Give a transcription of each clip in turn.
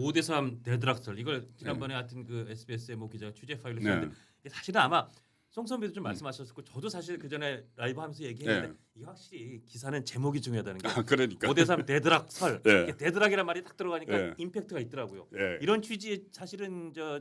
5대3 대드락설 이걸 지난번에 하여튼 그 SBS의 모 기자가 취재 파일로 네. 썼는데 이게 사실은 아마 송 선배도 좀 말씀하셨고 저도 사실 그 전에 라이브 하면서 얘기했는데 네. 이게 확실히 기사는 제목이 중요하다는 게 그러니까. 5대3 대드락설 네. 이게 대드락이란 말이 딱 들어가니까 네. 임팩트가 있더라고요. 예. 이런 취지의 사실은 저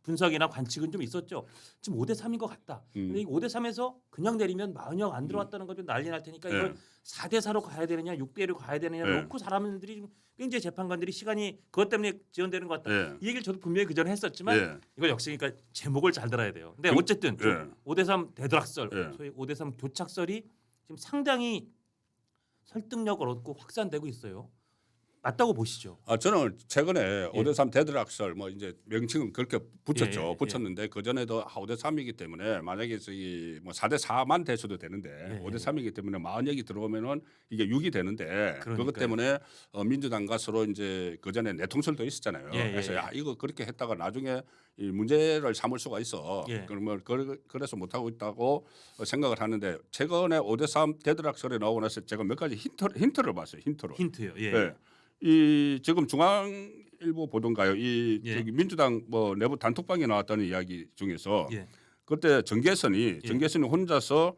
분석이나 관측은 좀 있었죠. 지금 5대3인 것 같다. 근데 이 5대3에서 그냥 내리면 마흔영 안 들어왔다는 거 좀 난리 날 테니까 네. 이걸 4대4로 가야 되느냐 6대1로 가야 되느냐 네. 놓고 사람들이 좀 굉장히 재판관들이 시간이 그것 때문에 지연되는 것 같다. 예. 이 얘기를 저도 분명히 그 전에 했었지만 예. 이걸 역시 그러니까 제목을 잘 들어야 돼요. 근데 그- 어쨌든 예. 5대3 대드락설, 예. 소위 5대3 교착설이 지금 상당히 설득력을 얻고 확산되고 있어요. 맞다고 보시죠. 저는 최근에 5대3 대드락설 뭐 이제 명칭은 그렇게 붙였죠. 예, 예, 붙였는데 그 전에도 5대3이기 때문에 만약에 저기 뭐 4대4만 돼서도 되는데 예, 5대3이기 때문에 40역이 들어오면은 이게 6이 되는데 그러니까요. 그것 때문에 민주당과 서로 이제 그 전에 내통설도 있었잖아요. 예, 예, 그래서 예. 야 이거 그렇게 했다가 나중에 이 문제를 삼을 수가 있어. 예. 그러면 그래서 못 하고 있다고 생각을 하는데 최근에 5대3 대드락설이 나오고 나서 제가 몇 가지 힌트를 봤어요. 힌트요. 예. 네. 이 지금 중앙일보 보던가요? 이 예. 저기 민주당 뭐 내부 단톡방에 나왔다는 이야기 중에서 예. 그때 정계선이 혼자서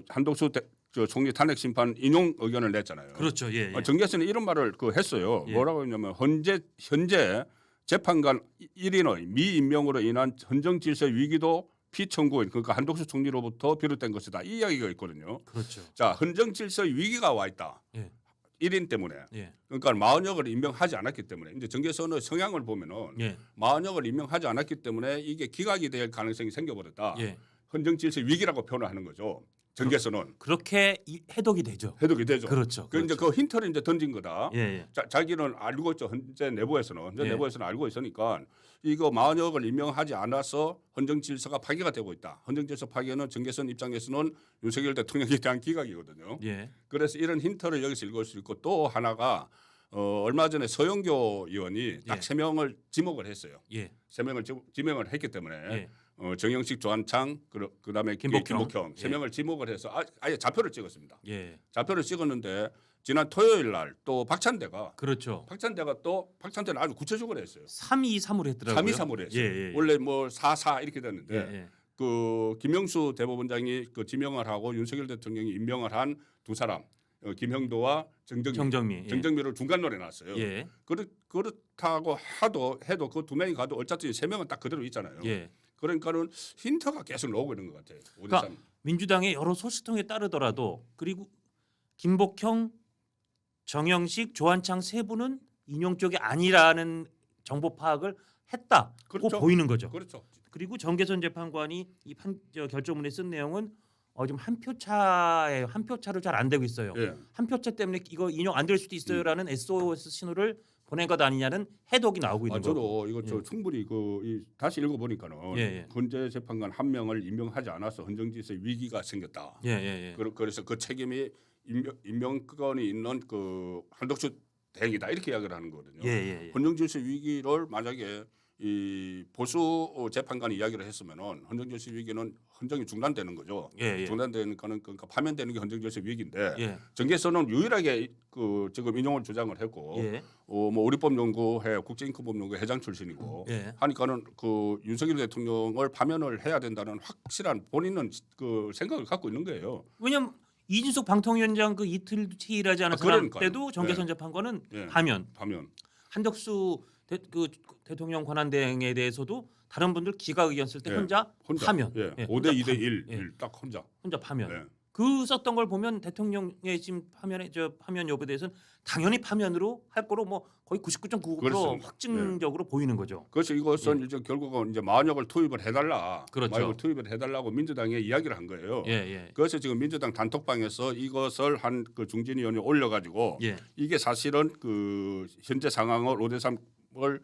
한덕수 저 총리 탄핵 심판 인용 의견을 냈잖아요. 그렇죠. 예. 예. 정계선이 이런 말을 했어요. 예. 뭐라고 했냐면 현재 재판관 1인의 미임명으로 인한 헌정 질서 위기도 피청구인 그러니까 한덕수 총리로부터 비롯된 것이다. 이 이야기가 있거든요. 그렇죠. 자, 헌정 질서 위기가 와 있다. 예. 1인 때문에. 예. 그러니까 마흔역을 임명하지 않았기 때문에 이제 정계선의 성향을 보면은 예. 마흔역을 임명하지 않았기 때문에 이게 기각이 될 가능성이 생겨버렸다. 예. 헌정질서 위기라고 표현하는 거죠. 정계선은 그렇게 해독이 되죠. 해독이 되죠. 그렇죠. 그 이제 그 힌트를 이제 던진 거다. 예. 예. 자기는 알고 있죠. 현재 내부에서는 예. 내부에서는 알고 있으니까 이거 마흔역을 임명하지 않아서 헌정질서가 파괴가 되고 있다. 헌정질서 파괴는 정계선 입장에서는 윤석열 대통령에 대한 기각이거든요. 예. 그래서 이런 힌트를 여기서 읽을 수 있고 또 하나가 얼마 전에 서영교 의원이 딱 예. 3명을 지목을 했어요. 예. 3명을 지명을 했기 때문에 예. 정영식, 조한창, 그다음에 김복형. 세 명을 지목을 해서 아예 좌표를 찍었습니다. 예. 좌표를 찍었는데 지난 토요일 날 또 박찬대가 그렇죠. 박찬대는 아주 구체적으로 했어요. 3-2-3으로 했더라고요. 3-2-3으로 했어요. 예. 예. 원래 뭐 4-4 이렇게 됐는데 예. 예. 그 김영수 대법원장이 그 지명을 하고 윤석열 대통령이 임명을 한 두 사람 김형도와 정정미를 중간 노래 놨어요. 예. 그렇다고 해도 그 두 명이 가도 어차피 세 명은 딱 그대로 있잖아요. 예. 그러니까는 힌트가 계속 나오고 있는 것 같아요. 5대3. 그러니까 민주당의 여러 소식통에 따르더라도 그리고 김복형, 정영식, 조한창 세 분은 인용 쪽이 아니라는 정보 파악을 했다고 그렇죠. 보이는 거죠. 그렇죠. 그리고 정계선 재판관이 이 결정문에 쓴 내용은 지금 한 표 차에 한 표 차로 잘 안 되고 있어요. 예. 한 표 차 때문에 이거 인용 안 될 수도 있어요라는 SOS 신호를 보낸 것 아니냐는 해독이 나오고 있는 거고. 저도 이거 저 충분히 다시 읽어보니까는 예. 헌재 재판관 한 명을 임명하지 않아서 헌정질서 위기가 생겼다. 예. 그래서 그 책임이 임명권이 있는 그 한덕수 대행이다 이렇게 이야기를 하는 거거든요. 예. 헌정질서 위기를 만약에 이 보수 재판관이 이야기를 했으면은 헌정질서 위기는 헌정이 중단되는 거죠. 예. 중단되니까는 그러니까 파면되는 게 헌정질서 위기인데 예. 정계선은 유일하게 그 지금 인용을 주장을 했고 예. 뭐 우리법연구회 국제인권법연구회 회장 출신이고 예. 하니까는 그 윤석열 대통령을 파면을 해야 된다는 확실한 본인은 그 생각을 갖고 있는 거예요. 왜냐면 이준석 방통위원장 그 이틀 채 일하지 않은 사람 그러니까요. 때도 정계선 재판관은 예. 파면 파면. 한덕수 대통령 권한대행에 대해서도 다른 분들 기각 의견 쓸 때 예. 혼자 파면. 예. 예. 5대 2대 1. 예. 딱 혼자. 혼자 파면. 예. 그 썼던 걸 보면 대통령의 지금 파면 여부에 대해서는 당연히 파면으로 할 거로 뭐 거의 99.99% 그렇습니다. 확증적으로 보이는 거죠. 그래서 이것은 이제 결국은 이제 만역을 투입을 해달라. 그렇죠. 만역을 투입을 해달라고 민주당에 이야기를 한 거예요. 예. 그래서 지금 민주당 단톡방에서 이것을 한 그 중진 의원이 올려가지고 예. 이게 사실은 그 현재 상황을 5대3을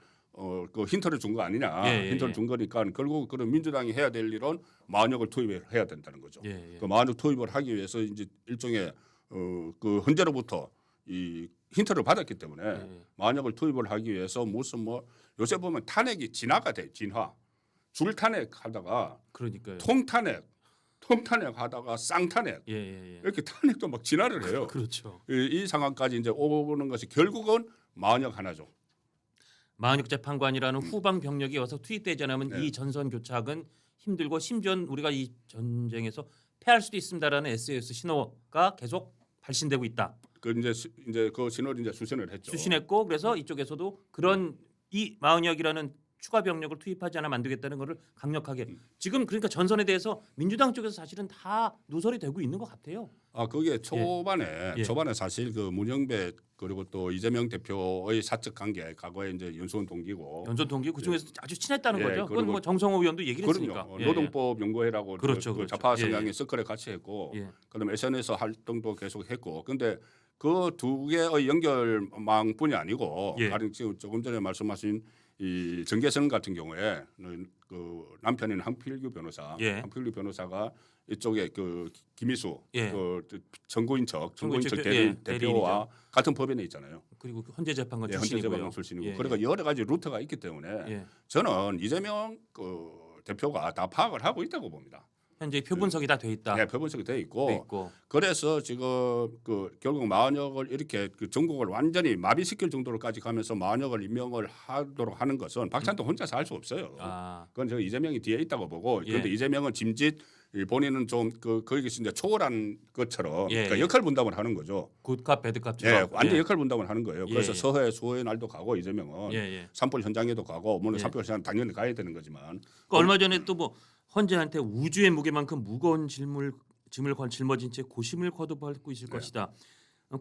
그 힌트를 준 거 아니냐. 예. 힌트를 준 거니까 결국 그런 민주당이 해야 될 일은 만역을 투입해야 된다는 거죠. 예. 그 만역 투입을 하기 위해서 이제 일종의 그 헌재로부터 이 힌트를 받았기 때문에 예. 만역을 투입을 하기 위해서 무슨 뭐 요새 보면 탄핵이 진화가 돼. 진화. 줄 탄핵 하다가 그러니까요. 통탄핵 하다가 쌍탄핵 예. 이렇게 탄핵도 막 진화를 해요. 그렇죠. 이 상황까지 이제 오는 것이 결국은 만역 하나죠. 마흔육 재판관이라는 후방 병력이 와서 투입되지 않으면 네. 이 전선 교착은 힘들고 심지어 우리가 이 전쟁에서 패할 수도 있습니다라는 SOS 신호가 계속 발신되고 있다. 그 이제 그 신호를 이제 수신을 했죠. 수신했고 그래서 이쪽에서도 그런 이 마흔역이라는 추가 병력을 투입하지 않으면 안 되겠다는 것을 강력하게 지금 그러니까 전선에 대해서 민주당 쪽에서 사실은 다 누설이 되고 있는 것 같아요. 아 그게 초반에 예. 초반에 사실 그 문영배 그리고 또 이재명 대표의 사적 관계 과거에 이제 연수원 동기고 연전 동기 그 중에서 아주 친했다는 예, 거죠. 그건 그리고 뭐 정성호 의원도 얘기를 했으니까. 그럼요. 노동법 연구회라고 그렇죠, 그 그렇죠. 좌파 예, 성향의 예. 서클에 같이 했고 예. 그다음에 SNS 활동도 계속 했고 근데 그 두 개의 연결망뿐이 아니고 예. 다른 지금 조금 전에 말씀하신 이 정계선 같은 경우에 그 남편인 한필규 변호사, 예. 한필규 변호사가 이쪽에 그 김희수 예. 그 정고인척 정고인척 대표와 대리인이죠. 같은 법인에 있잖아요. 그리고 헌재 재판관 예, 헌재 출신이고요. 재판관 출신이고 예, 그러니까 여러 가지 루트가 있기 때문에 예. 저는 이재명 그 대표가 다 파악을 하고 있다고 봅니다. 현재 표분석이 다 돼 있다. 네, 표본석이 돼 있고 돼 있고. 그래서 지금 그 결국 마흔역을 이렇게 그 전국을 완전히 마비시킬 정도로까지 가면서 마흔역을 임명을 하도록 하는 것은 박찬도 혼자서 할 수 없어요. 아, 그건 저 이재명이 뒤에 있다고 보고 예. 그런데 이재명은 짐짓 본인은 좀 그 거기서 이제 초월한 것처럼 예, 그러니까 예. 역할 분담을 하는 거죠. 굿캅 예, 배드캅처럼. 완전 역할 분담을 하는 거예요. 예, 그래서 예. 서해 수호의 날도 가고 이재명은 예, 예. 산불 현장에도 가고 물론 예. 산불 현장 당연히 가야 되는 거지만 그 얼마 전에 또 뭐 헌재한테 우주의 무게만큼 무거운 짐을 짊어진 채 고심을 거듭하고 있을 네. 것이다.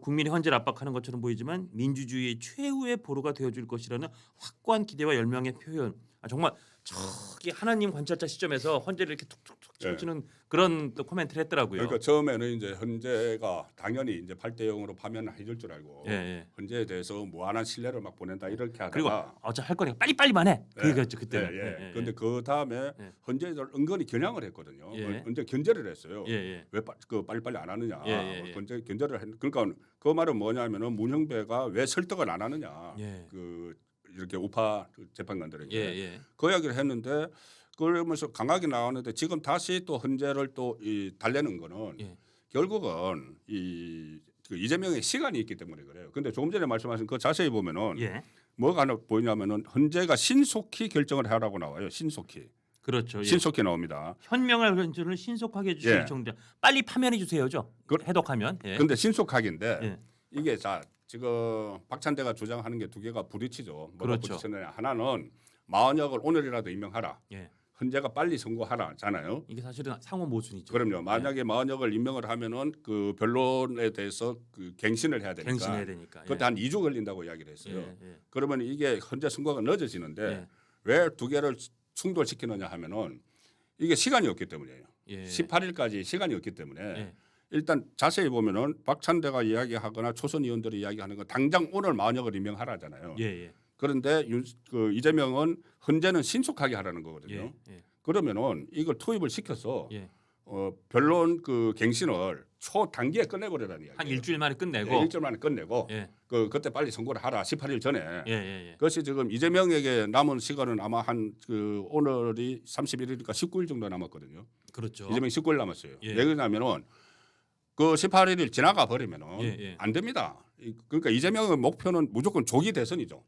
국민이 헌재를 압박하는 것처럼 보이지만 민주주의의 최후의 보루가 되어줄 것이라는 확고한 기대와 열망의 표현. 아, 정말 저기 하나님 관찰자 시점에서 헌재를 이렇게 툭툭툭 치고치는 그런 또 코멘트를 했더라고요. 그러니까 처음에는 이제 헌재가 당연히 이제 8대 0으로 파면을 해줄 줄 알고 예, 예. 헌재에 대해서 무한한 신뢰를 막 보낸다 이렇게 그리고 하다가 어차피 할 거니까 빨리빨리만 해. 예. 그거였죠 그때는. 예. 근데 그 다음에 예. 헌재를 은근히 겨냥을 했거든요. 예. 헌재 견제를 했어요. 예, 예. 왜 그 빨리빨리 안 하느냐. 예. 견제를 했. 그러니까 그 말은 뭐냐면은 문형배가 왜 설득을 안 하느냐. 예. 그 이렇게 우파 재판관들에게 예. 그 이야기를 했는데 그러면서 강하게 나왔는데 지금 다시 또 헌재를 또 이 달래는 거는 예. 결국은 그 이재명의 시간이 있기 때문에 그래요. 근데 조금 전에 말씀하신 그 자세히 보면은 예. 뭐가 하나 보이냐면은 헌재가 신속히 결정을 하라고 나와요. 신속히. 그렇죠. 예. 신속히 나옵니다. 현명한 변전을 신속하게 해주실 예. 정도. 빨리 파면해 주세요죠. 해독하면. 예. 근데 신속하기인데 예. 이게 자 지금 박찬대가 주장하는 게 두 개가 부딪히죠. 뭐가 그렇죠. 부딪히느냐. 하나는 마흔역을 오늘이라도 임명하라. 예. 헌재가 빨리 선고하라잖아요. 이게 사실은 상호 모순이죠. 그럼요. 만약에 마흔역을 임명을 하면은 그 변론에 대해서 그 갱신을 해야 되니까. 갱신해야 되니까. 그때 한 2주 걸린다고 이야기를 했어요. 예. 그러면 이게 헌재 선고가 늦어지는데 예. 왜 두 개를 충돌시키느냐 하면은 이게 시간이 없기 때문이에요. 예. 18일까지 시간이 없기 때문에 예. 일단 자세히 보면은 박찬대가 이야기하거나 초선 의원들이 이야기하는 건 당장 오늘 마흔역을 임명하라잖아요. 예. 그런데 그 이재명은 헌재는 신속하게 하라는 거거든요. 예. 그러면은 이걸 투입을 시켜서 예. 변론 그 갱신을 초단기에 끝내버리라는 이야기예요. 한 일주일 만에 끝내고. 네, 일주일 만에 끝내고 예. 그때 빨리 선고를 하라. 18일 전에. 예. 그것이 지금 이재명에게 남은 시간은 아마 한 그 오늘이 31일이니까 19일 정도 남았거든요. 그렇죠. 이재명 19일 남았어요. 예. 왜 그러냐면은 그 18일을 지나가 버리면은 예. 안 됩니다. 그러니까 이재명의 목표는 무조건 조기 대선이죠.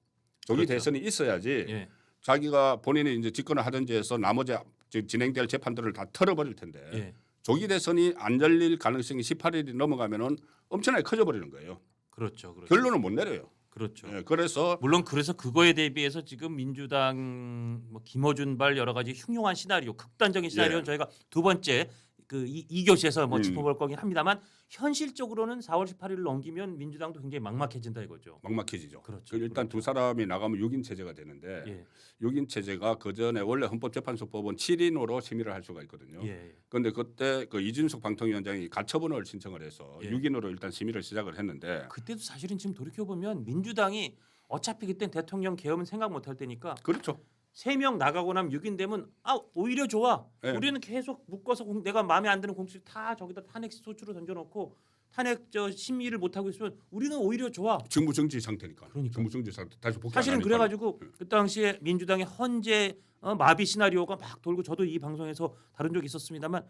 조기 그렇죠. 대선이 있어야지 예. 자기가 본인이 이제 집권을 하든지 해서 나머지 진행될 재판들을 다 털어버릴 텐데 예. 조기 대선이 안 열릴 가능성이 18일이 넘어가면은 엄청나게 커져 버리는 거예요. 그렇죠. 결론을 못 내려요. 그렇죠. 예, 그래서 물론 그래서 그거에 대비해서 지금 민주당 뭐 김어준발 여러 가지 흉흉한 시나리오, 극단적인 시나리오는 예. 저희가 두 번째 그 2교시에서 뭐 음. 짚어볼 거긴 합니다만 현실적으로는 4월 18일을 넘기면 민주당도 굉장히 막막해진다 이거죠. 막막해지죠. 그렇죠. 그 일단 두 사람이 나가면 6인 체제가 되는데 예. 6인 체제가 그 전에 원래 헌법재판소법은 7인으로 심의를 할 수가 있거든요. 예. 그런데 그때 그 이준석 방통위원장이 가처분을 신청을 해서 예. 6인으로 일단 심의를 시작을 했는데 그때도 사실은 지금 돌이켜 보면 민주당이 어차피 그땐 대통령 계엄은 생각 못 할 때니까 그렇죠. 3명 나가고 나면 6인 되면 오히려 좋아. 예. 우리는 계속 묶어서 내가 마음에 안 드는 공식 다 저기다 탄핵 소추로 던져놓고 탄핵 심의를 못 하고 있으면 우리는 오히려 좋아. 직무 정지 상태니까. 그러니까. 직무 정지 상태 다시 복귀 사실은 안 하니까. 그래가지고 그 당시에 민주당의 헌재 마비 시나리오가 막 돌고 저도 이 방송에서 다룬 적이 있었습니다만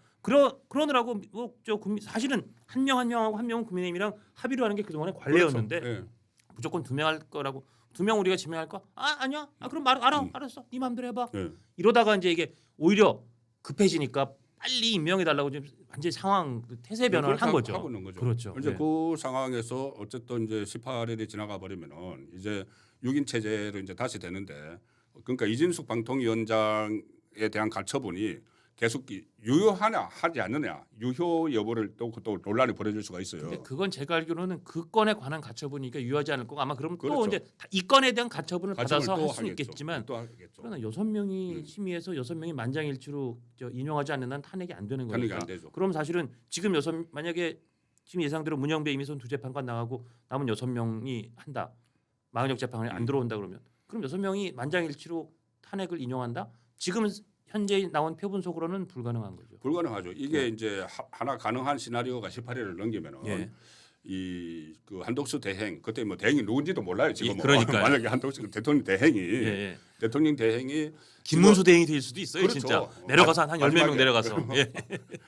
그러느라고 사실은 한 명하고 한 명은 국민의힘이랑 합의를 하는 게 그동안의 관례였는데 그렇죠. 예. 무조건 2명 할 거라고 2명 우리가 지명할까? 아니야. 그럼 알았어. 네 마음대로 해봐. 예. 이러다가 이제 이게 오히려 급해지니까 빨리 임명해 달라고 지금 완전히 상황 태세 변화를 한 거죠. 하고 있는 거죠. 그렇죠. 이제 예. 그 상황에서 어쨌든 이제 18일이 지나가 버리면은 이제 6인 체제로 이제 다시 되는데 그러니까 이진숙 방통위원장에 대한 가처분이 계속 유효하냐 하지 않느냐 유효 여부를 또 논란이 벌어질 수가 있어요. 근데 그건 제가 알기로는 그 건에 관한 가처분이니까 유효하지 않을 거고 아마 그러면 또 그렇죠. 이제 이 건에 대한 가처분을 가처분을 받아서 또 할 수는 하겠죠. 있겠지만 또 하겠죠. 그러나 6명이 심의해서 6명이 만장일치로 인용하지 않는 한 탄핵이 안 되는 탄핵이 거니까. 안 되죠. 그럼 사실은 지금 만약에 지금 예상대로 문영배 이미선 2재판관 나가고 남은 6명이 한다. 마흔역 재판관이 안 들어온다 그러면 그럼 6명이 만장일치로 탄핵을 인용한다? 지금 현재 나온 표본 속으로는 불가능한 거죠. 불가능하죠. 이게 이제 하나 가능한 시나리오가 18일을 넘기면은 예. 이 그 한독수 대행 그때 뭐 대행이 누군지도 몰라요 지금. 예, 그러니까요. 만약에 한독수 대통령 대행이 예. 대통령 대행이 김문수 대행이 될 수도 있어요. 그렇죠. 진짜 내려가서 한 10명 마지막에. 내려가서. 예.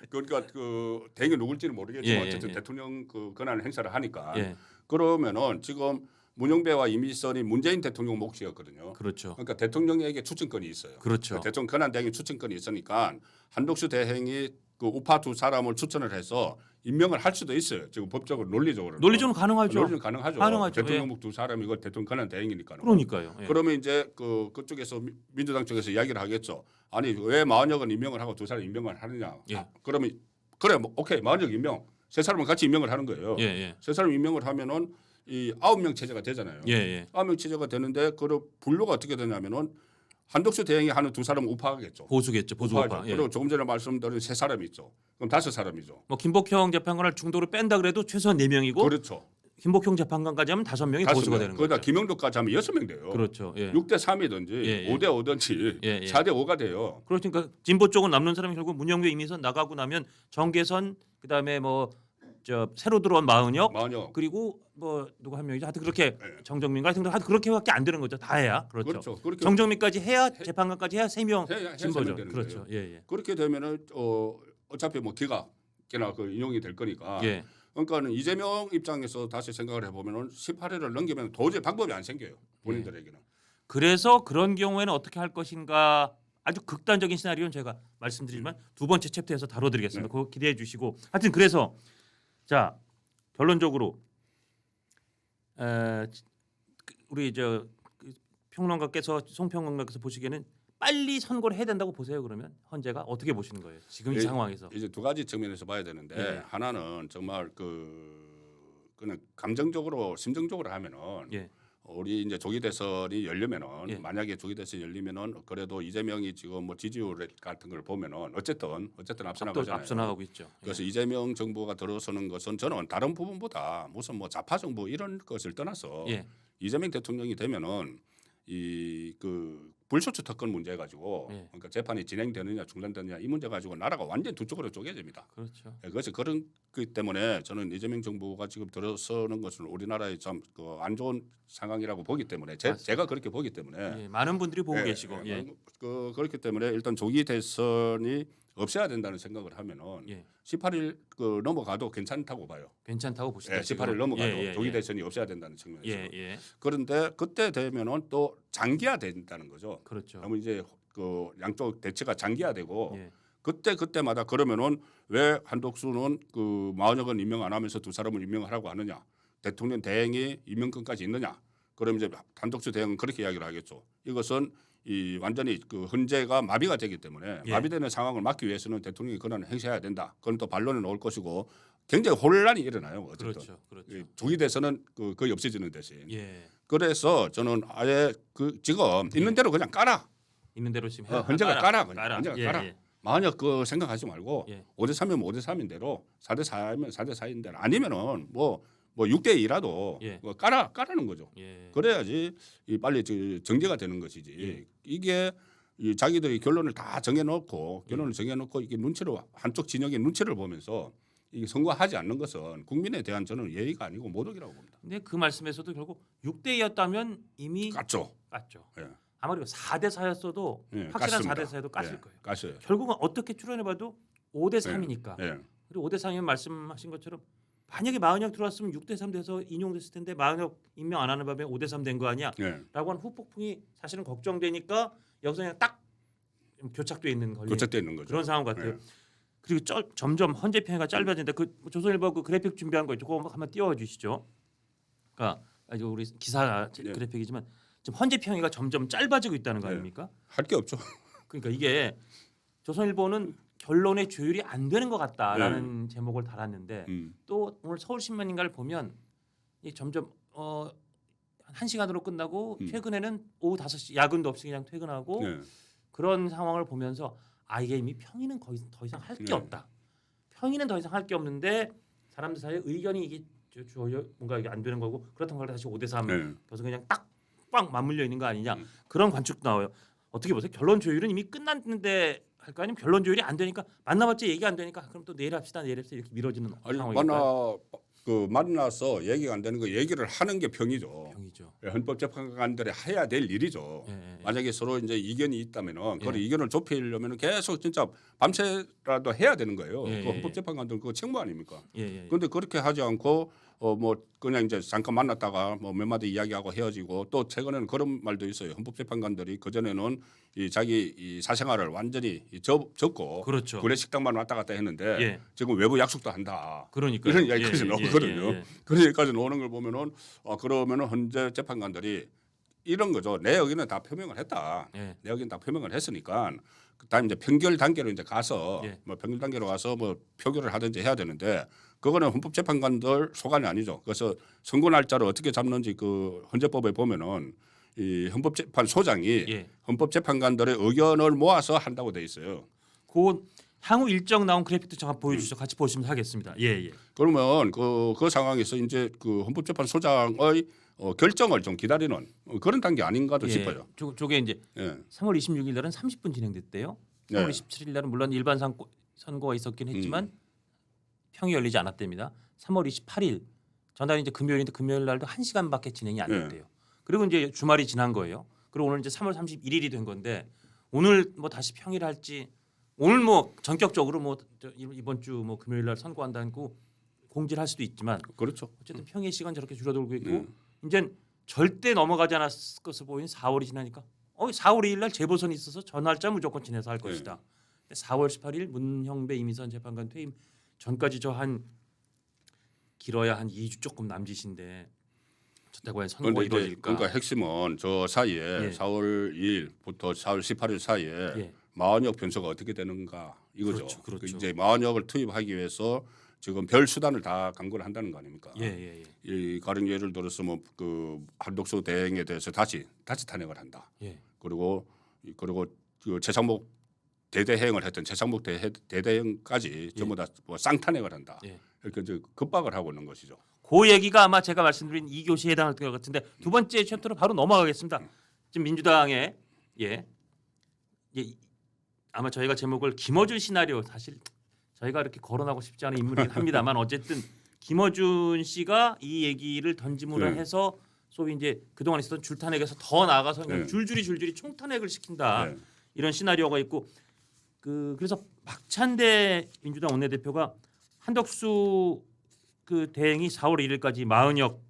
그러니까 그 대행이 누굴지는 모르겠지만 예, 어쨌든 예. 대통령 그 권한을 행사를 하니까 예. 그러면은 지금 문영배와 이미선이 문재인 대통령 몫이었거든요. 그렇죠. 그러니까 대통령에게 추천권이 있어요. 그렇죠. 대통령 권한 대행이 추천권이 있으니까 한독수 대행이 그 우파 2사람을 추천을 해서 임명을 할 수도 있어요. 지금 법적으로 논리적으로. 논리적으로 가능하죠. 논리적으로 가능하죠. 가능하죠. 대통령 목 2사람이 이거 대통령 권한 대행이니까. 그러니까요. 예. 그러면 이제 그쪽에서 민주당 쪽에서 이야기를 하겠죠. 아니 왜 마흔역은 임명을 하고 2사람 임명을 하느냐. 예. 그러면 그래 뭐 오케이 마흔역 임명. 3사람은 같이 임명을 하는 거예요. 예. 3사람 임명을 하면은 이 9명 체제가 되잖아요. 예. 9명 체제가 되는데 그 분류가 어떻게 되냐면은 한독수 대행이 하는 2사람은 우파겠죠. 보수겠죠. 보수파. 우파죠. 예. 그리고 조금 전에 말씀드린 3사람이 있죠. 그럼 5사람이죠. 뭐 김복형 재판관을 중도로 뺀다 그래도 최소한 4명이고 그렇죠. 김복형 재판관까지 하면 5명이 보수가 되는 거기다 거죠. 김영도까지 하면 6명 돼요. 그렇죠. 예. 6대 3이든지 예. 5대 5든지 예. 4대 5가 돼요. 그러니까 진보 쪽은 남는 사람이 결국 문영배 이미선 나가고 나면 정계선 그다음에 뭐 새로 들어온 마흔역 마흔역. 그리고 뭐 누구 한 명이죠. 하여튼 그렇게 예. 정정민 같은 하여튼 그렇게밖에 안 되는 거죠. 다 해야. 그렇죠. 그렇게 정정민까지 해야 재판관까지 해야 3명 해야 진보죠. 되는 그렇죠. 거예요. 예. 그렇게 되면은 어차피 뭐 기각이나 그 인용이 될 거니까. 예. 그러니까는 이재명 입장에서 다시 생각을 해보면은 18일을 넘기면 도저히 방법이 안 생겨요. 본인들에게는. 그래서 그런 경우에는 어떻게 할 것인가 아주 극단적인 시나리오는 제가 말씀드리지만 두 번째 챕터에서 다뤄드리겠습니다. 그거 기대해 주시고 하여튼 그래서 자 결론적으로 우리 평론가께서 송평론가께서 보시기에는 빨리 선고를 해야 된다고 보세요. 그러면 헌재가 어떻게 보시는 거예요? 지금 이 상황에서. 이제 두 가지 측면에서 봐야 되는데 예. 하나는 정말 그냥 감정적으로 심정적으로 하면은 예. 우리 이제 조기 대선이 열리면은 예. 만약에 조기 대선이 열리면은 그래도 이재명이 지금 뭐 지지율 같은 걸 보면은 어쨌든 앞서 나가잖아요. 앞서 나가고 있죠. 그래서 이재명 정부가 들어서는 것은 저는 다른 부분보다 무슨 뭐 좌파 정부 이런 것을 떠나서 예. 이재명 대통령이 되면은 이 그 불쇼츠 특권 문제 가지고 예. 그러니까 재판이 진행되느냐 중단되느냐 이 문제 가지고 나라가 완전 두 쪽으로 쪼개집니다. 그렇죠. 그래서 그런 그 때문에 저는 이재명 정부가 지금 들어서는 것은 우리나라의 참 안 좋은 상황이라고 보기 때문에 제가 그렇게 보기 때문에 예. 많은 분들이 보고 예, 계시고. 예. 그렇기 때문에 일단 조기 대선이 없애야 된다는 생각을 하면은 예. 18일 넘어가도 괜찮다고 봐요. 괜찮다고 보시다. 18일 넘어가도 조기 대선이 없애야 된다는 측면에서. 예. 그런데 그때 되면은 또 장기화 된다는 거죠. 그렇죠. 너무 이제 그 양쪽 대치가 장기화되고 예. 그때마다 그러면은 왜 한독수는 그 마흔여건 임명 안 하면서 2사람을 임명하라고 하느냐? 대통령 대행이 임명권까지 있느냐? 그럼 이제 한독수 대행은 그렇게 이야기를 하겠죠. 이것은 이 완전히 그 헌재가 마비가 되기 때문에 예. 마비되는 상황을 막기 위해서는 대통령이 권한을 행사해야 된다. 그건 또 반론에 나올 것이고 굉장히 혼란이 일어나요. 어쨌든 그렇죠. 이 조기 대선은 거의 없어지는 대신. 예. 그래서 저는 아예 지금 있는 대로 그냥 깔아. 있는 대로 지금 헌재가 깔아. 그냥 헌재가 예. 깔아. 만약 그 생각하지 말고 예. 5대 3이면 5대 3인 대로 4대 4이면 4대 4인 대로 아니면은 뭐 6대 2라도 예. 깔아는 거죠. 예. 그래야지 빨리 정제가 되는 것이지. 예. 이게 이 자기들이 결론을 다 정해놓고 이게 눈치를 한쪽 진영의 눈치를 보면서 이게 선거하지 않는 것은 국민에 대한 저는 예의가 아니고 모독이라고 봅니다. 근데 그 말씀에서도 결국 6대 2였다면 이미 깠죠. 깠죠. 예. 아마도 4대 4였어도 예, 확실한 깠습니다. 4대 4도 깠을 예, 거예요. 깠어요. 결국은 어떻게 추론해봐도 5대 3이니까. 예. 그리고 5대 3이면 말씀하신 것처럼 만약에 마은혁 들어왔으면 6대3 돼서 인용됐을 텐데 마은혁 임명 안 하는 바람에 5대3 된 거 아니야? 예. 라고 하는 후폭풍이 사실은 걱정되니까 여기서 그냥 딱 교착돼 있는 걸리 교착돼 있는 거죠. 그런 상황 같아요. 예. 그리고 점점 헌재 평이가 짧아진다. 그 조선일보 그 그래픽 준비한 거 있죠. 그거 한번 띄워 주시죠. 그러니까 우리 기사 예. 그래픽이지만 지금 헌재 평이가 점점 짧아지고 있다는 거 예. 아닙니까? 할 게 없죠. 그러니까 이게 조선일보는 결론의 조율이 안 되는 것 같다라는 제목을 달았는데 또 오늘 서울신문인가를 보면 이 점점 한 1시간으로 끝나고 최근에는 오후 5시 야근도 없이 그냥 퇴근하고 예. 그런 상황을 보면서 이게 이미 평의는 거의 더 이상 할 게 네. 없다. 평의는 더 이상 할 게 없는데 사람들 사이에 의견이 이게 뭔가 이게 안 되는 거고 그렇다는 걸 다시 5대3 예. 그래서 그냥 딱 맞물려 있는 거 아니냐 그런 관측도 나와요. 어떻게 보세요? 결론 조율은 이미 끝났는데 할까 아니면 결론 조율이 안 되니까 만나봤자 얘기 안 되니까 그럼 또 내일 합시다 이렇게 미뤄지는 아니 상황일까요? 만나서 얘기가 안 되는 거 얘기를 하는 게 평이죠. 병이죠. 헌법재판관들이 해야 될 일이죠. 예. 만약에 서로 이제 이견이 있다면은 그 예. 이견을 좁히려면은 계속 진짜 밤새라도 해야 되는 거예요. 예, 그 헌법재판관들 그거 책무 아닙니까? 예. 그런데 그렇게 하지 않고 뭐 그냥 이제 잠깐 만났다가 뭐 몇 마디 이야기하고 헤어지고 또 최근에는 그런 말도 있어요. 헌법재판관들이 그 전에는 이 자기 이 사생활을 완전히 접고 그렇죠. 구내식당만 왔다 갔다 했는데 예. 지금 외부 약속도 한다. 그러니까 이런 이야기까지 나오거든요. 그런 얘기까지 나오는 걸 보면은 그러면은 현재 재판관들이 이런 거죠. 내 의견은 다 표명을 했다. 예. 내 의견 다 표명을 했으니까 그다음 이제 판결 단계로 이제 가서 예. 뭐 판결 단계로 가서 뭐 표결을 하든지 해야 되는데 그거는 헌법재판관들 소관이 아니죠. 그래서 선고 날짜를 어떻게 잡는지 그 헌재법에 보면은 이 헌법재판소장이 예. 헌법재판관들의 의견을 모아서 한다고 돼 있어요. 그 향후 일정 나온 그래픽도 잠깐 보여주시죠. 같이 보시면 하겠습니다. 예. 그러면 그 상황에서 이제 그 헌법재판소장의 결정을 좀 기다리는 그런 단계 아닌가도 싶어요. 저게 이제 예. 3월 26일 날은 30분 진행됐대요. 3월 27일 날은 물론 일반 선거가 있었긴 했지만 평이 열리지 않았답니다. 3월 28일 전날이 이제 금요일인데 금요일 날도 1시간밖에 진행이 안 됐대요. 그리고 이제 주말이 지난 거예요. 그리고 오늘 이제 3월 31일이 된 건데 오늘 뭐 다시 평의를 할지 오늘 뭐 전격적으로 뭐 이번 주 뭐 금요일 날 선고한다고 공지를 할 수도 있지만 그렇죠. 어쨌든 평의 시간 저렇게 줄어들고 있고 이제 절대 넘어가지 않았을 것으로 보이는 4월이 지나니까 4월 2일 날 재보선이 있어서 저 날짜 무조건 지내서 할 것이다. 4월 18일 문형배 이민선 재판관 퇴임 전까지 저 한 길어야 한 2주 조금 남짓인데 저때 과연 선고가 이루어질까? 그러니까 핵심은 저 사이에 4월 2일부터 4월 18일 사이에 마은혁 변수가 어떻게 되는가 이거죠. 그렇죠. 이제 마은혁을 투입하기 위해서 지금 별 수단을 다 강구를 한다는 거 아닙니까? 이 가령 예를 들어서 뭐 그 한독수 대행에 대해서 다시 탄핵을 한다. 그리고 그 최상목 대대행을 했던 최상목 대대행까지 전부 다 뭐 쌍탄핵을 한다. 이렇게 이제 급박을 하고 있는 것이죠. 그 얘기가 아마 제가 말씀드린 2교시에 해당할 것 같은데 두 번째 챕터로 바로 넘어가겠습니다. 지금 민주당의 아마 저희가 제목을 김어준 시나리오 사실 저희가 이렇게 거론하고 싶지 않은 인물이긴 합니다만 어쨌든 김어준 씨가 이 얘기를 던짐으로 해서 소위 이제 그동안 있었던 줄탄핵에서 더 나아가서 그냥 줄줄이 총탄핵을 시킨다 이런 시나리오가 있고 그래서 박찬대 민주당 원내대표가 한덕수 그 대행이 4월 1일까지 마은혁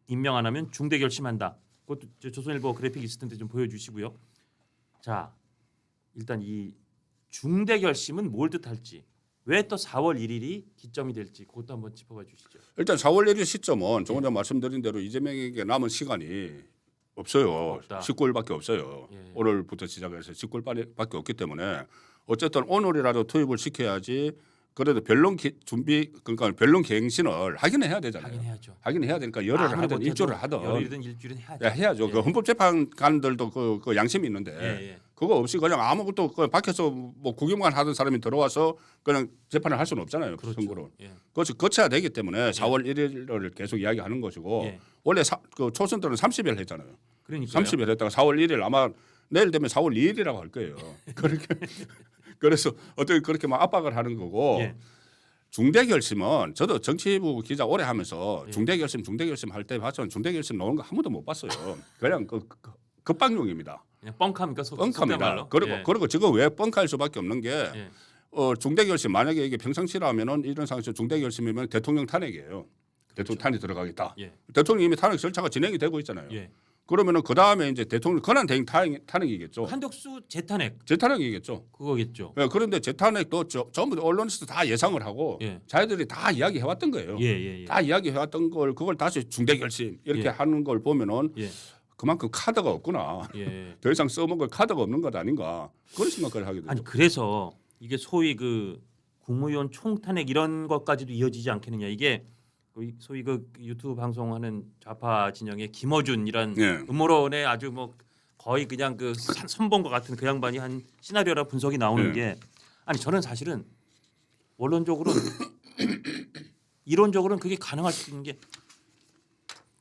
임명 안 하면 중대 결심한다. 그것도 조선일보 그래픽 있을 텐데 좀 보여주시고요. 자 일단 이 중대 결심은 뭘 뜻할지 왜 또 4월 1일이 기점이 될지 그것도 한번 짚어봐 주시죠. 일단 4월 1일 시점은 조금 전 말씀드린 대로 이재명에게 남은 시간이 없어요. 없다. 19일밖에 없어요. 오늘부터 시작해서 19일밖에 없기 때문에 어쨌든 오늘이라도 투입을 시켜야지 그래도 변론 준비 그러니까 변론 갱신을 하기는 해야 되잖아요. 하긴 해야 되니까 열흘을 하든 일주일을 하든 열흘이든 일주일은 해야죠. 해야죠. 그 헌법재판관들도 그 양심이 있는데 그거 없이 그냥 아무것도 밖에서 뭐 구경만 하던 사람이 들어와서 그냥 재판을 할 수는 없잖아요. 선고로. 그것이 거쳐야 되기 때문에 4월 1일을 계속 이야기하는 것이고 원래 그 초선들은 30일 했잖아요. 그러니까요. 30일 했다가 4월 1일 아마 내일 되면 4월 2일이라고 할 거예요. 그렇게 그래서 어떻게 그렇게 막 압박을 하는 거고 중대 결심은 저도 정치부 기자 오래 하면서 중대 결심 할 때 봤지만 중대 결심 나오는 거 한 번도 못 봤어요. 그냥 급박용입니다. 그냥 뻥카입니까? 뻥카입니다. 그리고 지금 왜 뻥카일 수밖에 없는 게 중대 결심 만약에 이게 평상시라면은 이런 상황에서 중대 결심이면 대통령 탄핵이에요. 대통령 탄핵 들어가겠다. 예. 대통령 이미 탄핵 절차가 진행이 되고 있잖아요. 예. 그러면은 그 다음에 이제 대통령 권한 대행 탄핵이겠죠. 한덕수 재탄핵 재탄핵이겠죠. 그거겠죠. 예, 그런데 재탄핵도 전부 언론에서 다 예상을 하고 예. 자기들이 다 이야기해왔던 거예요. 예. 다 이야기해왔던 걸 그걸 다시 중대 결심 이렇게 예. 하는 걸 보면은 예. 그만큼 카드가 없구나. 예. 더 이상 써먹을 카드가 없는 것 아닌가 그런 생각을 하게 되죠. 아니 그래서 이게 소위 그 국무위원 총탄핵 이런 것까지도 이어지지 않겠느냐. 이게 소위 그 유튜브 방송하는 좌파 진영의 김어준이란 예. 음모론에 아주 뭐 거의 그냥 그 선본과 같은 그 양반이 한 시나리오라 분석이 나오는 예. 게 아니 저는 사실은 원론적으로는 이론적으로는 그게 가능할 수 있는 게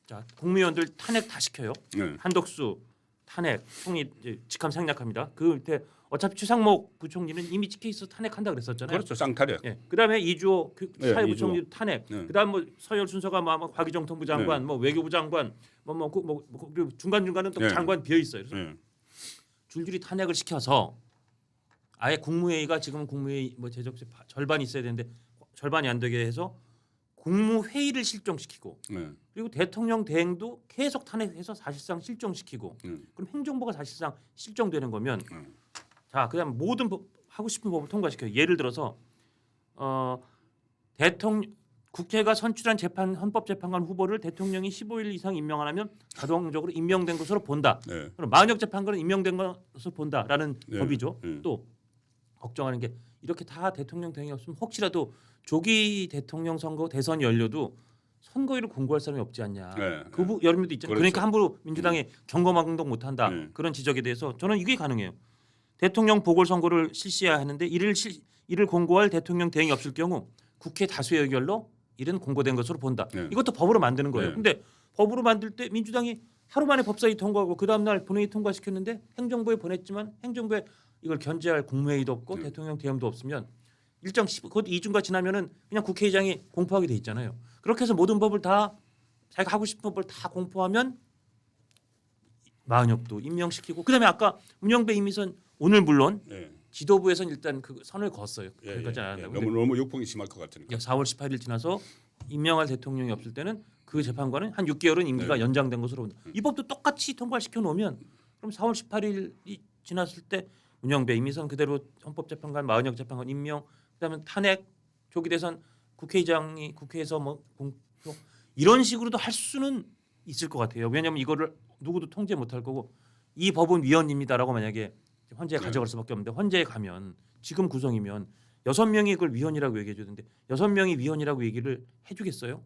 자 국무위원들 탄핵 다 시켜요. 예. 한덕수 탄핵 총리 이제 직함 생략합니다. 그 밑에 어차피 추상목 부총리는 이미 찍혀 있어 탄핵한다 그랬었잖아요. 그렇죠. 쌍탈핵. 예. 그다음에 이주호 예, 사회부총리 탄핵. 예. 그다음 뭐 서열 순서가 뭐 과기정통부 장관, 뭐 외교부 장관, 그리고 중간 중간은 또 예. 장관 비어 있어요. 그래서 예. 줄줄이 탄핵을 시켜서 아예 국무회의가 지금 국무회의 뭐 제적세 절반이 있어야 되는데 절반이 안 되게 해서 국무회의를 실종시키고 예. 그리고 대통령 대행도 계속 탄핵해서 사실상 실종시키고 그럼 행정부가 사실상 실종되는 거면 자 그다음 모든 하고 싶은 법을 통과시켜요. 예를 들어서 대통령 국회가 선출한 헌법재판관 후보를 대통령이 15일 이상 임명 안 하면 자동적으로 임명된 것으로 본다. 예. 그럼 만역 재판관은 임명된 것으로 본다라는 예. 법이죠. 예. 또 걱정하는 게 이렇게 다 대통령 대행이 없으면 혹시라도 조기 대통령 선거 대선이 열려도 선거일을 공고할 사람이 없지 않냐. 예. 그 여론도 있잖아요. 그렇죠. 그러니까 함부로 민주당이 경거망동 못한다. 그런 지적에 대해서 저는 이게 가능해요. 대통령 보궐선거를 실시해야 하는데 이를 공고할 대통령 대행이 없을 경우 국회 다수의 의결로 이는 공고된 것으로 본다. 네. 이것도 법으로 만드는 거예요. 네. 근데 법으로 만들 때 민주당이 하루 만에 법사위 통과하고 그 다음 날 본회의 통과시켰는데 행정부에 보냈지만 행정부에 이걸 견제할 국무회의도 없고 대통령 대응도 없으면 일정 곧 2주가 지나면은 그냥 국회의장이 공포하게 돼 있잖아요. 그렇게 해서 모든 법을 다 자기가 하고 싶은 법을 다 공포하면 마은혁도 임명시키고 그다음에 아까 문영배 이미선 오늘 물론 예. 지도부에서는 일단 그 선을 그었어요. 예. 거기까지 안 예. 한다고. 너무 육풍이 심할 것 같으니까. 4월 18일 지나서 임명할 대통령이 없을 때는 그 재판관은 한 6개월은 임기가 네. 연장된 것으로 본다. 이 법도 똑같이 통과시켜 놓으면 그럼 4월 18일이 지났을 때 문영배 이미선 그대로 헌법재판관 마은혁 재판관 임명 그다음에 탄핵 조기 대선 국회의장이 국회에서 뭐 공표 이런 식으로도 할 수는 있을 것 같아요. 왜냐하면 이거를 누구도 통제 못할 거고 이 법은 위헌입니다라고 만약에 헌재에 네. 가져갈 수밖에 없는데 헌재에 가면 지금 구성이면 6명이 그걸 위헌이라고 얘기해 주는데 6명이 위헌이라고 얘기를 해주겠어요?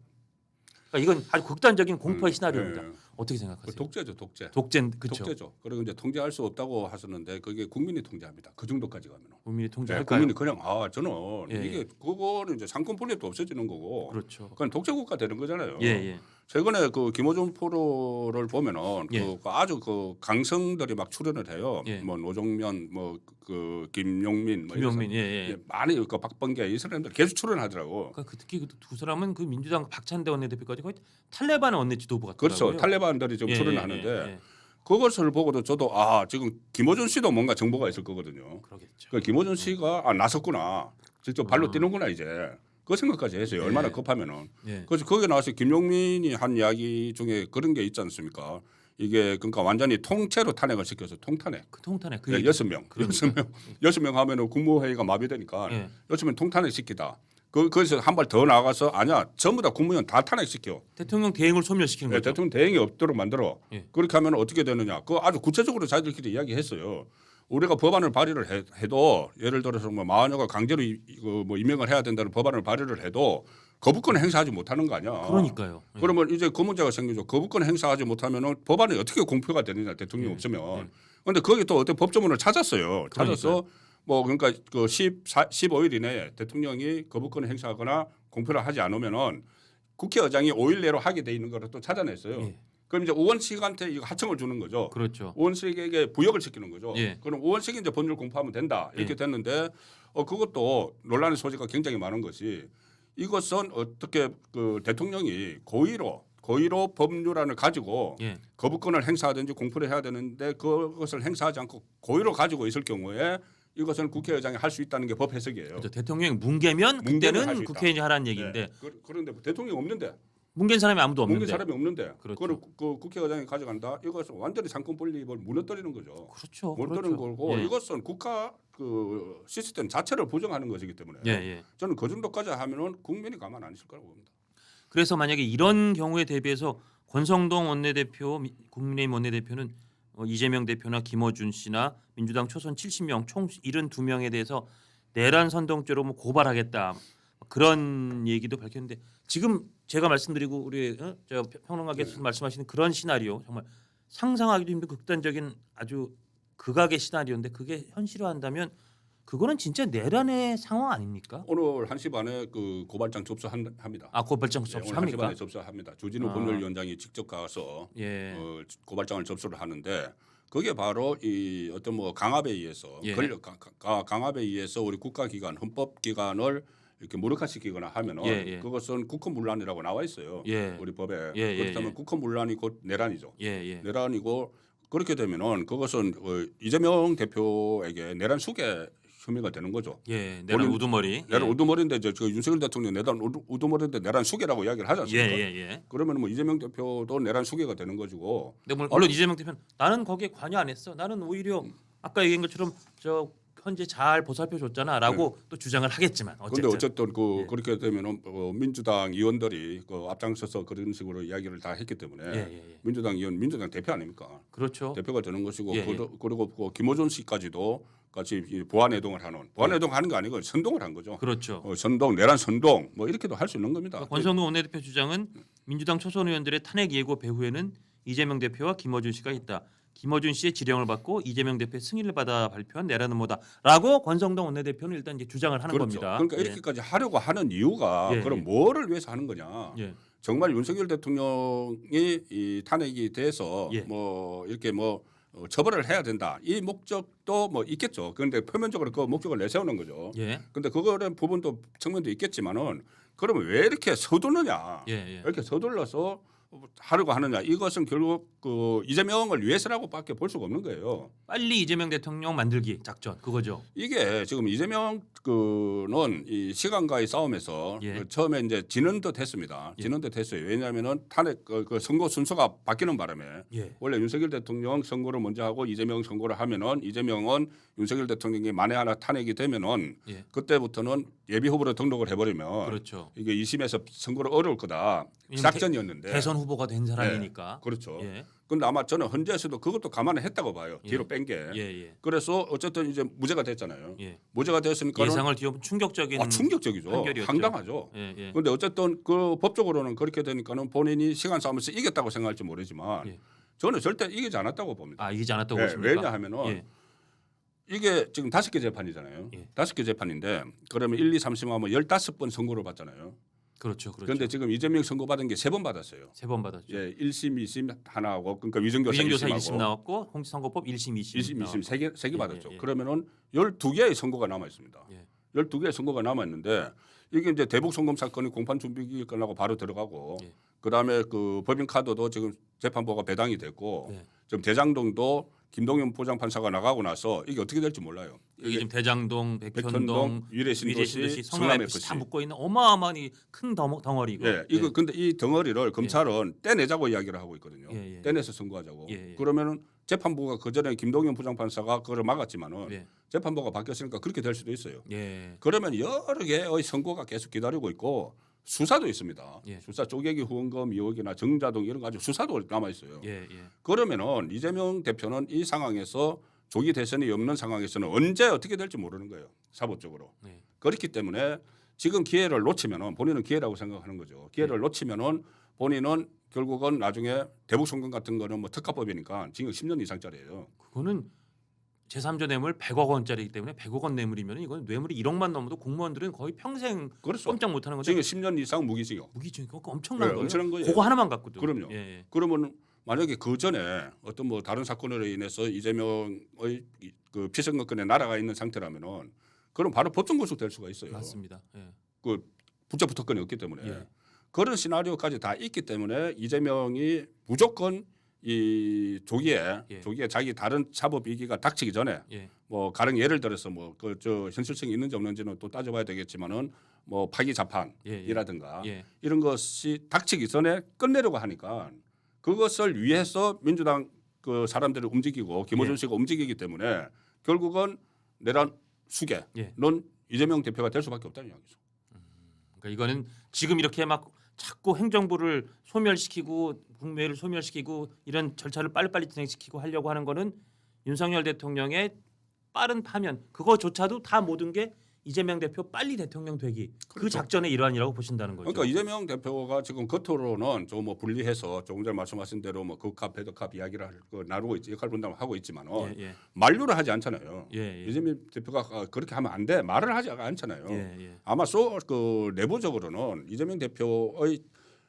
그러니까 이건 아주 극단적인 공포의 시나리오입니다. 예. 어떻게 생각하세요? 독재죠, 독재. 그렇죠. 독재죠. 그리고 이제 통제할 수 없다고 하셨는데 그게 국민이 통제합니다. 그 정도까지 가면. 국민이 네, 통제할까요? 국민이 그냥 저는 예, 이게 그거는 이제 상권 분립도 없어지는 거고. 그렇죠. 그건 독재 국가 되는 거잖아요. 예. 최근에 그 김어준 프로를 보면은 예. 그 아주 그 강성들이 막 출연을 해요. 예. 뭐 노정면, 뭐 그 김용민, 뭐 이런 김용민 사람. 예. 많이 그 박범계 이 사람들 계속 출연하더라고. 그러니까 특히 그 두 사람은 그 민주당 박찬대 원내대표까지 거의 탈레반 원내 지도부 같더라고요. 그렇죠. 탈레반들이 지금 예, 출연하는데 예. 그것을 보고도 저도 지금 김어준 씨도 뭔가 정보가 있을 거거든요. 그러겠죠. 그 김어준 씨가 나섰구나. 직접 발로 뛰는구나 이제. 그 생각까지 했어요. 얼마나 예. 급하면은. 예. 그래서 거기에 나와서 김용민이 한 이야기 중에 그런 게 있지 않습니까? 이게 그러니까 완전히 통째로 탄핵을 시켜서 통탄핵. 그 통탄핵 그 네, 얘기. 6명. 그러니까. 6명 하면은 국무회의가 마비되니까 예. 6명 통탄핵 시키다. 거기서 한 발 더 나가서 아니야. 전부 다 국무위원 다 탄핵시켜. 대통령 대행을 소멸시키는 네, 거죠. 대통령 대행이 없도록 만들어. 예. 그렇게 하면 어떻게 되느냐. 그거 아주 구체적으로 자기들끼리 이야기했어요. 우리가 법안을 발의를 해도 예를 들어서 뭐 마흔여가 강제로 뭐 임명을 해야 된다는 법안을 발의를 해도 거부권을 행사하지 못하는 거 아니야. 그러니까요. 예. 그러면 이제 그 문제가 생기죠. 거부권 행사하지 못하면은 법안이 어떻게 공표가 되느냐 대통령이 예. 없으면. 그런데 거기 또 어떤 법조문을 찾았어요. 찾아서 뭐 그러니까 그 15일 이내에 대통령이 거부권 행사하거나 공표를 하지 않으면은 국회의장이 5일 내로 하게 돼 있는 거를 또 찾아냈어요. 예. 그럼 이제 의원식한테 이거 하청을 주는 거죠. 그렇죠. 의원식에게 부역을 시키는 거죠. 예. 그럼 의원식이 이제 법률 공포하면 된다 이렇게 예. 됐는데 그것도 논란의 소지가 굉장히 많은 것이 이것은 어떻게 그 대통령이 고의로 법률안을 가지고 예. 거부권을 행사하든지 공표를 해야 되는데 그것을 행사하지 않고 고의로 가지고 있을 경우에 이것은 국회의장이 할 수 있다는 게 법 해석이에요. 그렇죠. 대통령이 뭉개면 뭉개면 할수 그때는 있다. 국회의원이 하라는 얘기인데 그런데 대통령이 없는데 뭉갠 사람이 아무도 뭉갠 없는데. 사람이 없는데 그렇죠. 그걸 그 국회의장이 가져간다. 이것은 완전히 상권 분립을 무너뜨리는 거죠. 그렇죠. 무너뜨리는 그렇죠. 거고 예. 이것은 국가 그 시스템 자체를 부정하는 것이기 때문에 예, 예. 저는 그 정도까지 하면은 국민이 가만 안 있을 거라고 봅니다. 그래서 만약에 이런 경우에 대비해서 권성동 원내대표, 국민의힘 원내대표는 이재명 대표나 김어준 씨나 민주당 초선 70명 총 72명에 대해서 내란 선동죄로 뭐 고발하겠다 그런 얘기도 밝혔는데 지금 제가 말씀드리고 우리 저 평론가께서 말씀하시는 그런 시나리오 정말 상상하기도 힘든 극단적인 아주 극악의 시나리오인데 그게 현실화한다면 그거는 진짜 내란의 상황 아닙니까? 오늘 1시 반에 그 고발장 접수합니다. 아, 고발장 오늘 1시 접수합니까? 반에 접수합니다. 주진우 아. 법률위원장이 직접 가서 예. 고발장을 접수를 하는데 그게 바로 이 어떤 뭐 강압에 의해서 예. 강압에 의해서 우리 국가기관 헌법기관을 이렇게 무력화시키거나 하면은 예, 예. 그것은 국헌문란이라고 나와 있어요. 예. 우리 법에. 예, 예, 그렇다면 예. 국헌문란이 곧 내란이죠. 예, 예. 내란이고 그렇게 되면은 그것은 이재명 대표에게 내란 수괴 혐의가 되는 거죠. 예. 내란 본인- 우두머리. 내란 예. 우두머리인데 이제 그 윤석열 대통령 내란 우두머리인데 내란 수괴라고 이야기를 하지 예, 않습니까? 예, 예. 그러면 뭐 이재명 대표도 내란 수괴가 되는 것이고 근데 물론 이재명 대표는 나는 거기에 관여 안 했어. 나는 오히려 아까 얘기한 것처럼 저 현재 잘 보살펴 줬잖아라고 또 주장을 하겠지만 그런데 어쨌든 어쨌든 예. 그렇게 되면은 민주당 의원들이 그 앞장서서 그런 식으로 이야기를 다 했기 때문에 예, 예, 예. 민주당 대표 아닙니까? 그렇죠. 대표가 되는 것이고 예, 예. 그리고 그 김어준 씨까지도 같이 이 보안해동을 하는 보안해동하는 거 아니고 선동을 한 거죠. 그렇죠. 선동 내란 선동 뭐 이렇게도 할 수 있는 겁니다. 권성동 원내대표 주장은 민주당 초선 의원들의 탄핵 예고 배후에는 이재명 대표와 김어준 씨가 있다. 김어준 씨의 지령을 받고 이재명 대표의 승인을 받아 발표한 내란 음모다라고 권성동 원내대표는 일단 이제 주장을 하는 그렇죠. 겁니다. 그러니까 이렇게까지 하려고 하는 이유가 예, 그럼 예. 뭐를 위해서 하는 거냐? 예. 정말 윤석열 대통령이 이 탄핵이 돼서 예. 뭐 이렇게 뭐 처벌을 해야 된다. 이 목적도 뭐 있겠죠. 그런데 표면적으로 그 목적을 내세우는 거죠. 예. 근데 그거는 부분도 측면도 있겠지만은 그러면 왜 이렇게 서두르냐? 예. 예. 왜 이렇게 서둘러서 하려고 하느냐? 이것은 결국 그 이재명을 위해서라고밖에 볼 수가 없는 거예요. 빨리 이재명 대통령 만들기 작전 그거죠. 이게 지금 이재명 그는 이 시간과의 싸움에서 예. 그 처음에 이제 지는 듯 했습니다. 예. 지는 듯 했어요. 왜냐하면은 탄핵 그 선거 순서가 바뀌는 바람에 예. 원래 윤석열 대통령 선거를 먼저 하고 이재명 선거를 하면은 이재명은 윤석열 대통령이 만에 하나 탄핵이 되면은 예. 그때부터는 예비 후보로 등록을 해버리면 그렇죠. 이게 2심에서 선거를 어려울 거다 왜냐면 작전이었는데 대선 후보가 된 사람이니까. 그렇죠. 예. 근데 아마 저는 헌재에서도 그것도 감안을 했다고 봐요. 예. 뒤로 뺀 게. 예. 예. 그래서 어쨌든 이제 무죄가 됐잖아요. 예. 무죄가 됐으니까 예상을 뒤엎은 충격적인 충격적이죠. 판결이었죠. 황당하죠. 예. 예. 그런데 어쨌든 그 법적으로는 그렇게 되니까는 본인이 시간 싸움에서 이겼다고 생각할지 모르지만 예. 저는 절대 이기지 않았다고 봅니다. 아 이기지 않았다고 예, 보십니까? 왜냐하면은 예. 이게 지금 5개 재판이잖아요. 예. 5개 재판인데 그러면 1, 2, 3, 4 하면 15번 선고를 받잖아요. 그렇죠. 그렇죠. 그런데 지금 이재명 선고 받은 게 3번 받았어요. 3번 받았죠. 예, 1심, 2심 하나 하고 그러니까 위정교사 위정교사 1심하고 1심 나왔고 공직선거법 1심, 2심 1심, 2심 세 개 예, 받았죠. 예, 예. 그러면은 12개의 선고가 남아 있습니다. 예. 12개의 선고가 남아 있는데 이게 이제 대북 송금 사건이 공판 준비 기일 끝나고 바로 들어가고 예. 그다음에 그 법인 카드도 지금 재판부가 배당이 됐고 예. 지금 대장동도 김동연 부장판사가 나가고 나서 이게 어떻게 될지 몰라요. 여기 지금 대장동, 백현동, 백현동, 위례신도시, 성남 FC 다 묶고 있는 어마어마한 이 큰 덩어리고. 예, 이거 근데 이 덩어리를 검찰은 떼내자고 이야기를 하고 있거든요. 예, 예. 떼내서 선고하자고. 예, 예. 그러면은 재판부가 그 전에 김동연 부장판사가 그걸 막았지만은 예. 재판부가 바뀌었으니까 그렇게 될 수도 있어요. 예. 그러면 여러 개의 선고가 계속 기다리고 있고 수사도 있습니다. 예. 수사 쪼개기 후원금 의혹이나 정자동 이런 거 아주 수사도 남아 있어요. 예. 예. 그러면은 이재명 대표는 이 상황에서 조기 대선이 없는 상황에서는 언제 어떻게 될지 모르는 거예요. 사법적으로. 예. 그렇기 때문에 지금 기회를 놓치면은 본인은 기회라고 생각하는 거죠. 기회를 놓치면은 본인은 결국은 나중에 대북 송금 같은 거는 뭐 특가법이니까 징역 10년 이상짜리예요. 그거는 제3조 뇌물 100억 원짜리이기 때문에 100억 원 뇌물이면 이건 뇌물이 1억만 넘어도 공무원들은 거의 평생 그렇죠. 꼼짝 못 하는 건데 징역 10년 이상 무기징역. 무기징역 그거 엄청난 네, 거예요. 엄청난 거예요. 그거 하나만 갖고도. 그럼요. 예. 예. 그러면 만약에 그 전에 어떤 뭐 다른 사건으로 인해서 이재명의 그 피선거권에 날아가 있는 상태라면은 그럼 바로 법정 구속될 수가 있어요. 맞습니다. 예. 그 붙잡부 특권이 없기 때문에 예. 그런 시나리오까지 다 있기 때문에 이재명이 무조건 이 조기에 예. 자기 다른 사법 이기가 닥치기 전에 예. 뭐 가령 예를 들어서 뭐 그 저 현실성이 있는지 없는지는 또 따져봐야 되겠지만은 뭐 파기 자판이라든가 예. 이런 것이 닥치기 전에 끝내려고 하니까 그것을 위해서 민주당 그 사람들을 움직이고 김어준 예. 씨가 움직이기 때문에 결국은 내란 수계 예. 넌 이재명 대표가 될 수밖에 없다는 이야기죠. 그러니까 이거는 지금 이렇게 막 자꾸 행정부를 소멸시키고 국무회의를 소멸시키고 이런 절차를 빨리빨리 진행시키고 하려고 하는 거는 윤석열 대통령의 빠른 파면 그거조차도 다 모든 게 이재명 대표 빨리 대통령 되기 그 그렇죠. 작전의 일환이라고 보신다는 거죠. 그러니까 이재명 대표가 지금 겉으로는 좀 뭐 분리해서 조금 전에 말씀하신 대로 뭐 극합 배드캅 이야기를 나누고 있지 역할 분담을 하고 있지만은 예. 만류를 하지 않잖아요. 예. 이재명 대표가 그렇게 하면 안 돼 말을 하지 않잖아요. 예. 아마 그 내부적으로는 이재명 대표의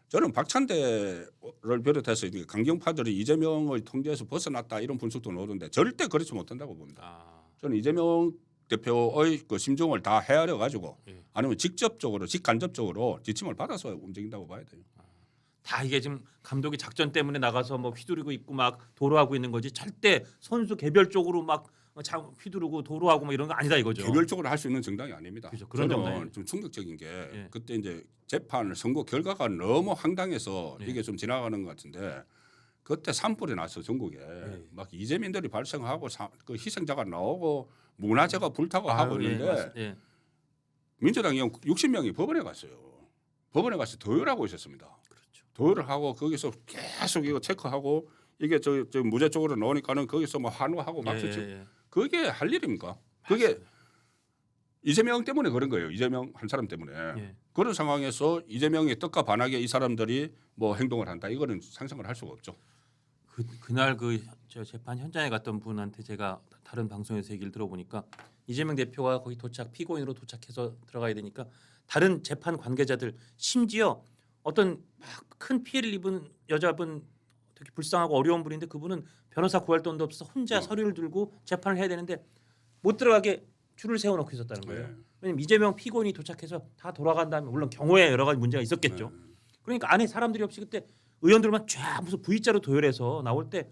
저는 박찬대를 비롯해서 이제 강경파들이 이재명의 통제에서 벗어났다 이런 분석도 나오던데 절대 그렇지 못한다고 봅니다. 아. 저는 이재명 대표의 그 심정을 다 헤아려 가지고 예. 아니면 직접적으로 직간접적으로 지침을 받아서 움직인다고 봐야 돼요. 다 이게 지금 감독이 작전 때문에 나가서 뭐 휘두르고 있고 막 도로하고 있는 거지 절대 선수 개별적으로 막 휘두르고 도로하고 뭐 이런 거 아니다 이거죠. 개별적으로 할 수 있는 정당이 아닙니다. 그렇죠. 그런 저는 정당이에요. 좀 충격적인 게 예. 그때 이제 재판 선고 결과가 너무 황당해서 예. 이게 좀 지나가는 것 같은데 그때 산불이 나서 전국에 막 이재민들이 발생하고 그 희생자가 나오고 문화재가 불타고 하고 있는데 예. 민주당이 60명이 법원에 갔어요. 법원에 가서 도열하고 있었습니다. 그렇죠. 도열을 하고 거기서 계속 이거 체크하고 이게 저 무죄 쪽으로 나오니까는 거기서 뭐 환호하고 박수 치고 그게 할 일입니까? 그게 맞습니다. 이재명 때문에 그런 거예요. 이재명 한 사람 때문에. 예. 그런 상황에서 이재명의 뜻과 반하게 이 사람들이 뭐 행동을 한다. 이거는 상상을 할 수가 없죠. 그날 저 재판 현장에 갔던 분한테 제가 다른 방송에서 얘기를 들어보니까 이재명 대표가 거기 피고인으로 도착해서 들어가야 되니까 다른 재판 관계자들 심지어 어떤 막 큰 피해를 입은 여자분 되게 불쌍하고 어려운 분인데 그분은 변호사 구할 돈도 없어서 혼자 서류를 들고 재판을 해야 되는데 못 들어가게 줄을 세워놓고 있었다는 거예요. 네. 왜냐면 이재명 피고인이 도착해서 다 돌아간 다음에 물론 경호에 여러 가지 문제가 있었겠죠. 그러니까 안에 사람들이 없이 그때 의원들만 쫙 무슨 V자로 도열해서 나올 때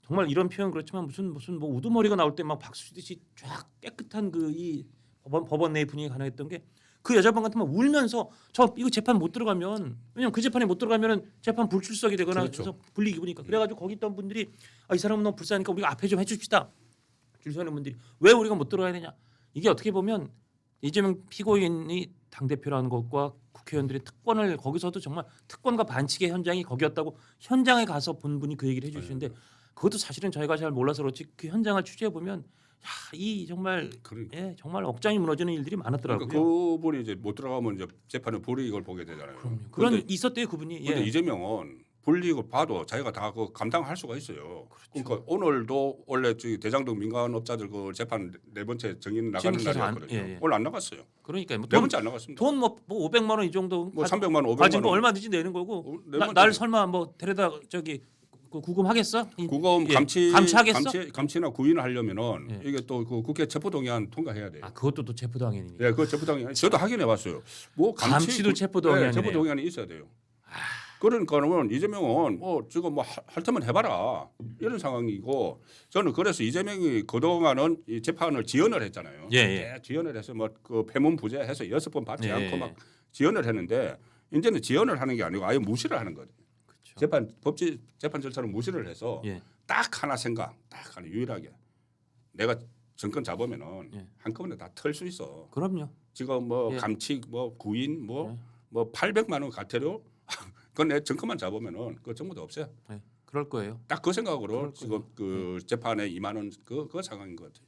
정말 이런 표현 그렇지만 무슨 뭐 우두머리가 나올 때 막 박수 치듯이 쫙 깨끗한 그 이 법원 내 분위기 가능했던 게 그 여자분 같으면 울면서 저 이거 재판 못 들어가면 왜냐면 그 재판에 못 들어가면은 재판 불출석이 되거나 그렇죠. 그래서 불이익이 입으니까 그래가지고 거기 있던 분들이 이 사람은 너무 불쌍하니까 우리가 앞에 좀 해줍시다. 줄 서는 분들이 왜 우리가 못 들어가야 되냐 이게 어떻게 보면 이재명 피고인이 당대표라는 것과 국회의원들의 특권을 거기서도 정말 특권과 반칙의 현장이 거기였다고 현장에 가서 본 분이 그 얘기를 해주시는데 그것도 사실은 저희가 잘 몰라서 그렇지 그 현장을 취재해 보면 이 정말 그러니까. 정말 억장이 무너지는 일들이 많았더라고요. 그러니까 그분이 이제 못 들어가면 이제 재판에 불이익을 보게 되잖아요. 그런 그런데 있었대요 그분이. 근데 이재명은 불이익을 봐도 자기가 다 그 감당할 수가 있어요. 그렇죠. 그러니까 오늘도 원래 대장동 민간업자들 그 재판 네 번째 정인 나가는 지금 계속 날이었거든요. 오늘 안 나갔어요. 그러니까 뭐 네 번째 안 나갔습니다. 돈 뭐 500만 원 이 정도 뭐 300만 원, 500만 가진 원 거 얼마든지 내는 거고 네 날 번째. 설마 뭐 데려다 그 구금하겠어? 구검 예. 감치하겠어? 감치하겠어? 감치나 구인을 하려면은 예. 이게 또 그 국회 체포동의안 통과해야 돼요. 아 그것도 또 체포동의안이니까. 예, 그 체포동의안 저도 확인해 봤어요. 뭐 감치도 체포동의안이네요. 네, 체포동의안이 있어야 돼요. 그러니까는 이재명은 뭐 지금 뭐 할 테면 해봐라 이런 상황이고 저는 그래서 이재명이 그동안은 이 재판을 지연을 했잖아요. 지연을 해서 뭐 그 폐문부재해서 6번 받지 않고 막 지연을 했는데 이제는 지연을 하는 게 아니고 아예 무시를 하는 거죠. 그렇죠. 재판 절차를 무시를 해서 딱 하나 딱 하나 유일하게 내가 정권 잡으면은 한꺼번에 다 털 수 있어. 그럼요. 지금 뭐 감치 뭐 구인 뭐 800만 원 과태료 그건 내 정권만 잡으면은 그거 전부 다 없어요. 그럴 거예요. 딱 그 생각으로 지금 그 재판에 임하는 그 상황인 것 같아요.